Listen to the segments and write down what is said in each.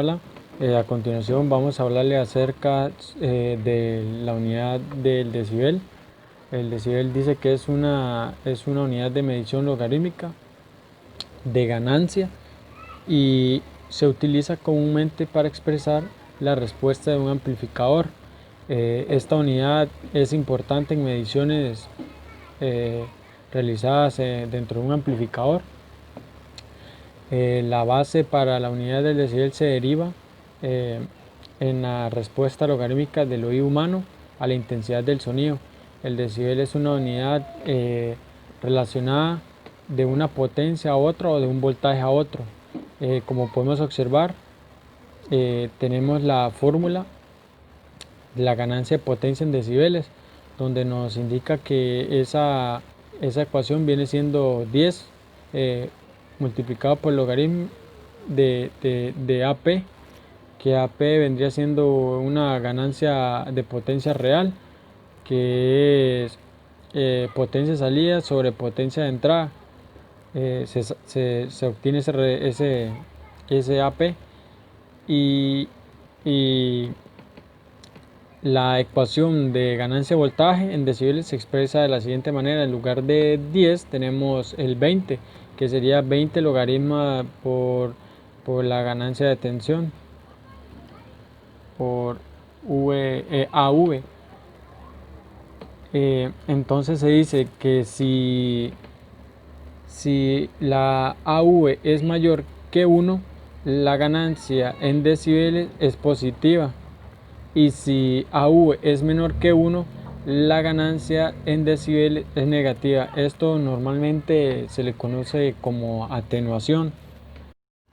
Hola, a continuación vamos a hablarle acerca de la unidad del decibel. El decibel dice que es una unidad de medición logarítmica de ganancia y se utiliza comúnmente para expresar la respuesta de un amplificador. Esta unidad es importante en mediciones eh, realizadas dentro de un amplificador. La base para la unidad del decibel se deriva eh, en la respuesta logarítmica del oído humano a la intensidad del sonido. El decibel es una unidad relacionada de una potencia a otra o de un voltaje a otro. Como podemos observar, tenemos la fórmula de la ganancia de potencia en decibeles, donde nos indica que esa ecuación viene siendo 10 multiplicado por el logaritmo de AP, que AP vendría siendo una ganancia de potencia real, que es potencia de salida sobre potencia de entrada. Se obtiene ese AP y, y la ecuación de ganancia de voltaje en decibeles se expresa de la siguiente manera. En lugar de 10 tenemos el 20, que sería 20 logaritmo por la ganancia de tensión por AV. Entonces se dice que si la AV es mayor que 1, la ganancia en decibeles es positiva. Y si AV es menor que 1, la ganancia en decibeles es negativa. Esto normalmente se le conoce como atenuación.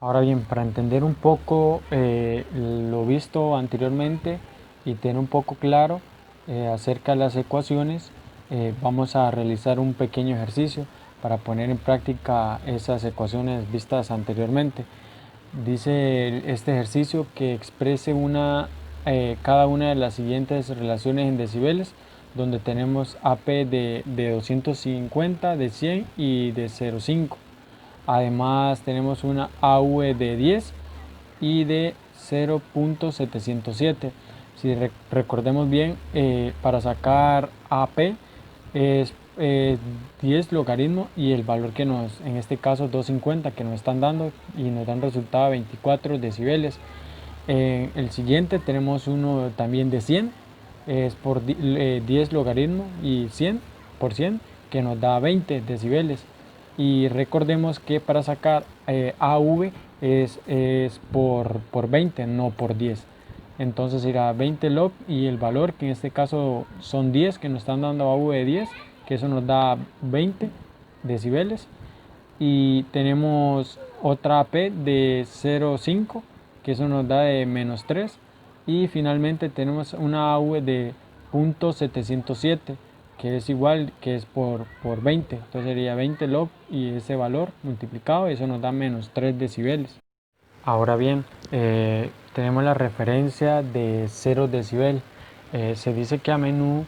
Ahora bien, para entender un poco lo visto anteriormente y tener un poco claro acerca de las ecuaciones, vamos a realizar un pequeño ejercicio para poner en práctica esas ecuaciones vistas anteriormente. Dice este ejercicio que exprese cada una de las siguientes relaciones en decibeles, donde tenemos AP de 250, de 100 y de 0,5. Además tenemos una AV de 10 y de 0.707. Si recordemos bien, para sacar AP es 10 logaritmo y el valor que en este caso 250 que nos están dando, y nos dan resultado 24 decibeles. El siguiente tenemos uno también de 100, es por 10 logaritmo y 100 por 100, que nos da 20 decibeles. Y recordemos que para sacar AV es por 20, no por 10. Entonces irá 20 log y el valor, que en este caso son 10, que nos están dando AV de 10, que eso nos da 20 decibeles. Y tenemos otra AP de 0,5, que eso nos da de menos 3. Y finalmente tenemos una AV de 0.707, que es igual, que es por 20. Entonces sería 20 log y ese valor multiplicado, y eso nos da menos 3 decibeles. Ahora bien, tenemos la referencia de 0 decibel. Se dice que a menudo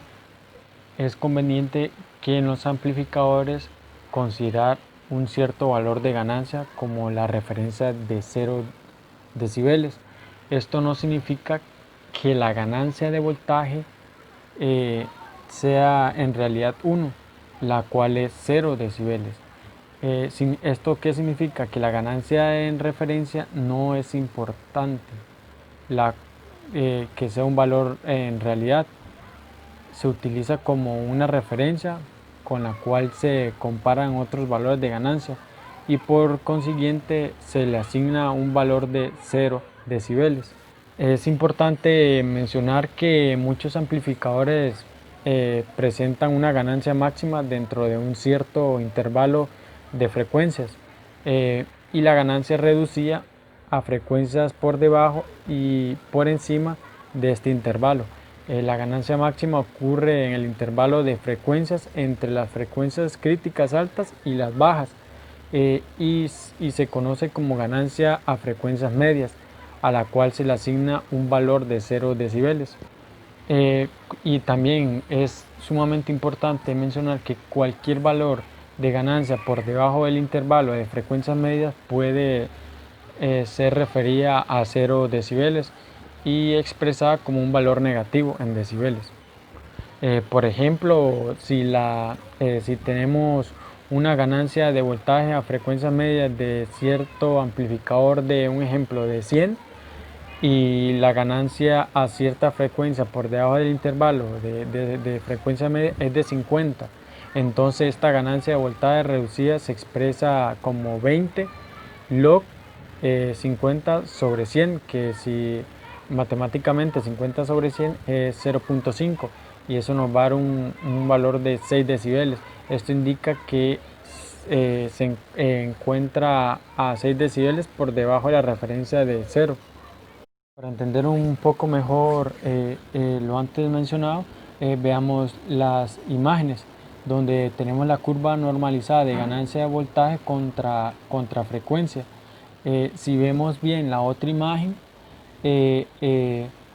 es conveniente que en los amplificadores considerar un cierto valor de ganancia como la referencia de 0 decibeles. Esto no significa que la ganancia de voltaje sea en realidad 1, la cual es 0 decibeles. ¿Esto qué significa? Que la ganancia en referencia no es importante, que sea un valor en realidad. Se utiliza como una referencia con la cual se comparan otros valores de ganancia, y por consiguiente se le asigna un valor de 0 decibeles. Es importante mencionar que muchos amplificadores presentan una ganancia máxima dentro de un cierto intervalo de frecuencias, y la ganancia es reducida a frecuencias por debajo y por encima de este intervalo. La ganancia máxima ocurre en el intervalo de frecuencias entre las frecuencias críticas altas y las bajas, y se conoce como ganancia a frecuencias medias, a la cual se le asigna un valor de 0 decibeles. Y también es sumamente importante mencionar que cualquier valor de ganancia por debajo del intervalo de frecuencias medias puede se refería a 0 decibeles y expresada como un valor negativo en decibeles. Por ejemplo, si tenemos una ganancia de voltaje a frecuencias medias de cierto amplificador de un ejemplo de 100 y la ganancia a cierta frecuencia por debajo del intervalo de frecuencia media es de 50, entonces esta ganancia de voltaje reducida se expresa como 20 log 50 sobre 100, que si matemáticamente 50 sobre 100 es 0.5 y eso nos va a dar un valor de 6 decibeles. Esto indica que se encuentra a 6 decibeles por debajo de la referencia de 0. Para entender un poco mejor lo antes mencionado, veamos las imágenes donde tenemos la curva normalizada de ganancia de voltaje contra frecuencia. Si vemos bien la otra imagen,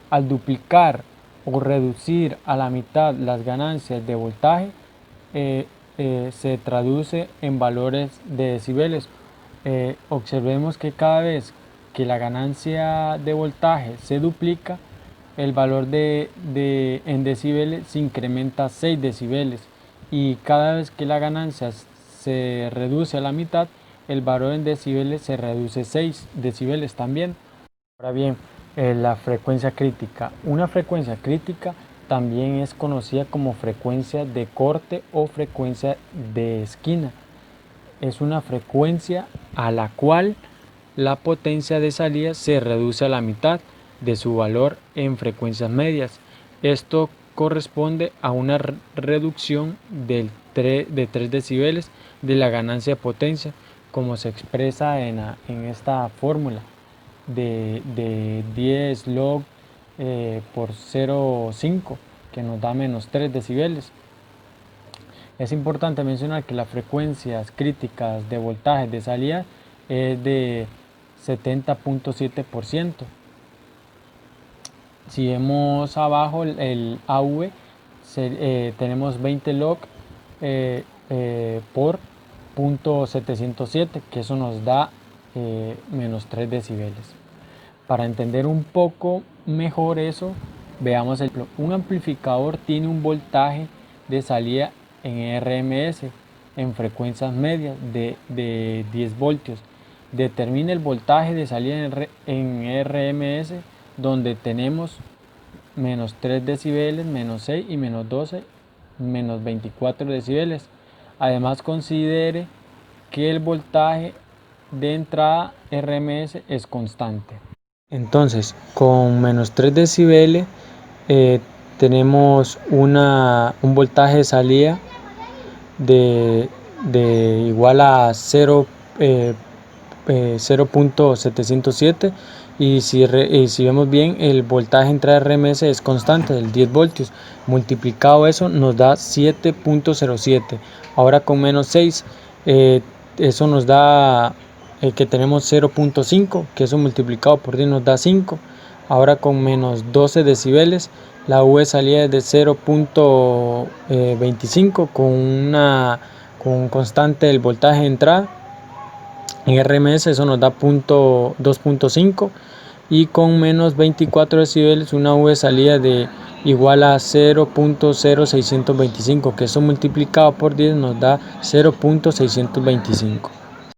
al duplicar o reducir a la mitad las ganancias de voltaje, se traduce en valores de decibeles. Observemos que cada vez que la ganancia de voltaje se duplica, el valor en decibeles se incrementa 6 decibeles y cada vez que la ganancia se reduce a la mitad, el valor en decibeles se reduce 6 decibeles también. Ahora bien, la frecuencia crítica. Una frecuencia crítica también es conocida como frecuencia de corte o frecuencia de esquina. Es una frecuencia a la cual la potencia de salida se reduce a la mitad de su valor en frecuencias medias. Esto corresponde a una reducción de 3 decibeles de la ganancia de potencia, como se expresa en esta fórmula de 10 log por 0,5, que nos da menos 3 decibeles. Es importante mencionar que las frecuencias críticas de voltaje de salida es de 70.7%. Si vemos abajo el AV, tenemos 20 log por 0.707, que eso nos da menos 3 decibeles. Para entender un poco mejor eso, veamos un amplificador tiene un voltaje de salida en RMS en frecuencias medias de 10 voltios. Determina el voltaje de salida en RMS donde tenemos menos 3 decibeles, menos 6 y menos 12, menos 24 decibeles. Además considere que el voltaje de entrada RMS es constante. Entonces, con menos 3 decibeles tenemos un voltaje de salida de igual a 0.707 y si vemos bien el voltaje de entrada RMS es constante, el 10 voltios, multiplicado eso nos da 7.07. Ahora con menos 6 eso nos da que tenemos 0.5, que eso multiplicado por 10 nos da 5. Ahora con menos 12 decibeles, la V salía de 0.25 con un constante del voltaje de entrada. En RMS eso nos da 2.5 y con menos 24 decibeles una V salida de igual a 0.0625, que eso multiplicado por 10 nos da 0.625.